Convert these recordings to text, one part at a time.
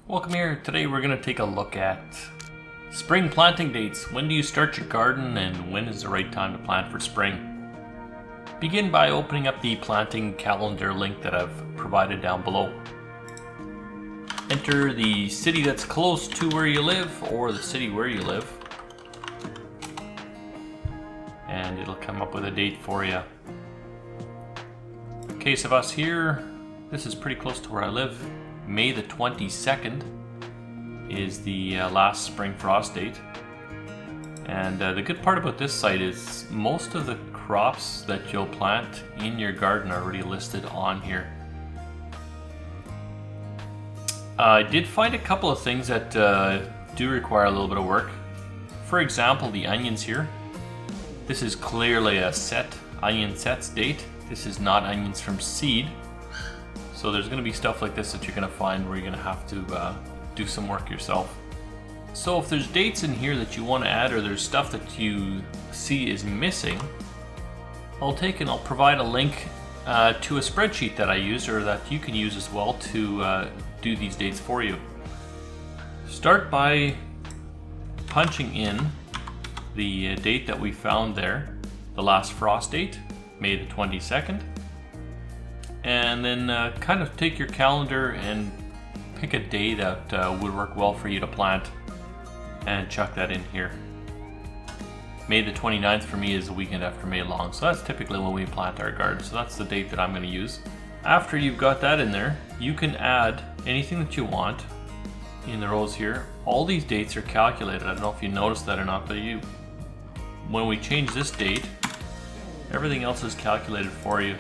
Welcome here. Today we're going to take a look at spring planting dates. When do you start your garden and when is the right time to plant for spring? Begin by opening up the planting calendar link that I've provided down below. Enter the city that's close to where you live or the city where you live, and it'll come up with a date for you. In case of us here, this is pretty close to where I live. May the 22nd is the last spring frost date. And the good part about this site is most of the crops that you'll plant in your garden are already listed on here. I did find a couple of things that do require a little bit of work. For example, the onions here. This is clearly a set onion sets date. This is not onions from seed. So there's going to be stuff like this that you're going to find where you're going to have to do some work yourself. So if there's dates in here that you want to add, or there's stuff that you see is missing, I'll provide a link to a spreadsheet that I use, or that you can use as well, to do these dates for you. Start by punching in the date that we found there, the last frost date, May the 22nd. And then kind of take your calendar and pick a day that would work well for you to plant and chuck that in here. May the 29th for me is the weekend after May long, so that's typically when we plant our garden, so that's the date that I'm going to use. After you've got that in there, you can add anything that you want in the rows here. All these dates are calculated. I don't know if you noticed that or not, but when we change this date, everything else is calculated for you.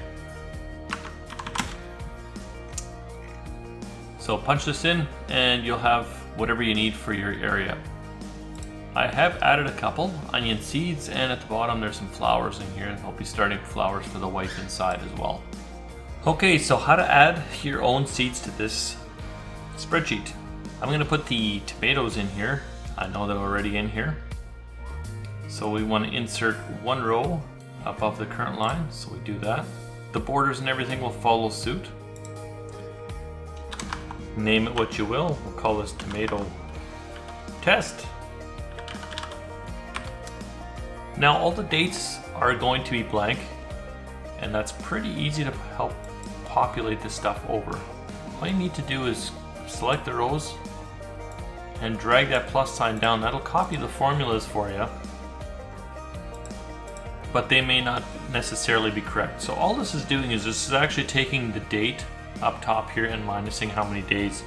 So punch this in and you'll have whatever you need for your area. I have added a couple onion seeds, and at the bottom there's some flowers in here. I'll be starting flowers for the wife inside as well. Okay, so how to add your own seeds to this spreadsheet. I'm going to put the tomatoes in here. I know they're already in here. So we want to insert one row above the current line, so we do that. The borders and everything will follow suit. Name it what you will. We'll call this tomato test. Now all the dates are going to be blank, and that's pretty easy to help populate this stuff over. All you need to do is select the rows and drag that plus sign down. That'll copy the formulas for you, but they may not necessarily be correct. So all this is doing is this is actually taking the date up top here and minusing how many days.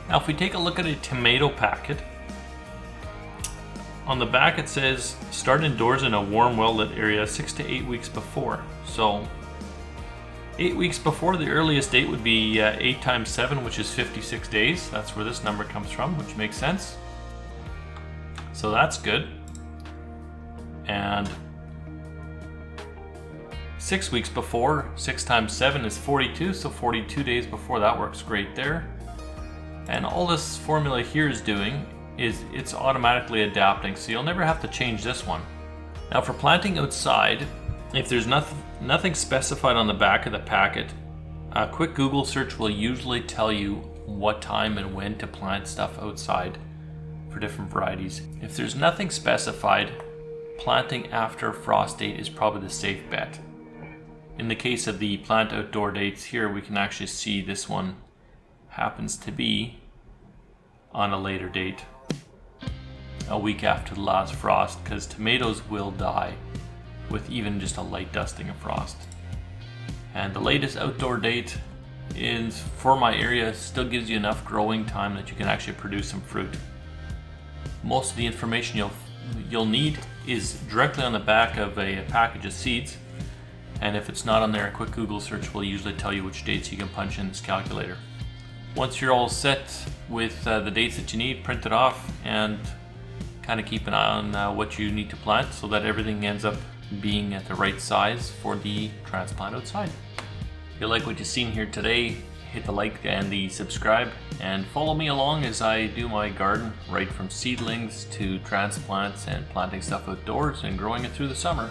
Now if we take a look at a tomato packet, on the back it says start indoors in a warm, well-lit area 6 to 8 weeks before. So 8 weeks before, the earliest date would be 8 times 7, which is 56 days. That's where this number comes from, which makes sense. So that's good. And 6 weeks before, 6 times 7 is 42, so 42 days before, that works great there. And all this formula here is doing is it's automatically adapting, so you'll never have to change this one. Now for planting outside, if there's nothing specified on the back of the packet, a quick Google search will usually tell you what time and when to plant stuff outside for different varieties. If there's nothing specified, planting after frost date is probably the safe bet. In the case of the plant outdoor dates here, we can actually see this one happens to be on a later date, a week after the last frost, because tomatoes will die with even just a light dusting of frost. And the latest outdoor date is, for my area, still gives you enough growing time that you can actually produce some fruit. Most of the information you'll need is directly on the back of a package of seeds. And if it's not on there, a quick Google search will usually tell you which dates you can punch in this calculator. Once you're all set with the dates that you need, print it off and kind of keep an eye on what you need to plant so that everything ends up being at the right size for the transplant outside. If you like what you've seen here today, hit the like and the subscribe, and follow me along as I do my garden, right from seedlings to transplants and planting stuff outdoors and growing it through the summer.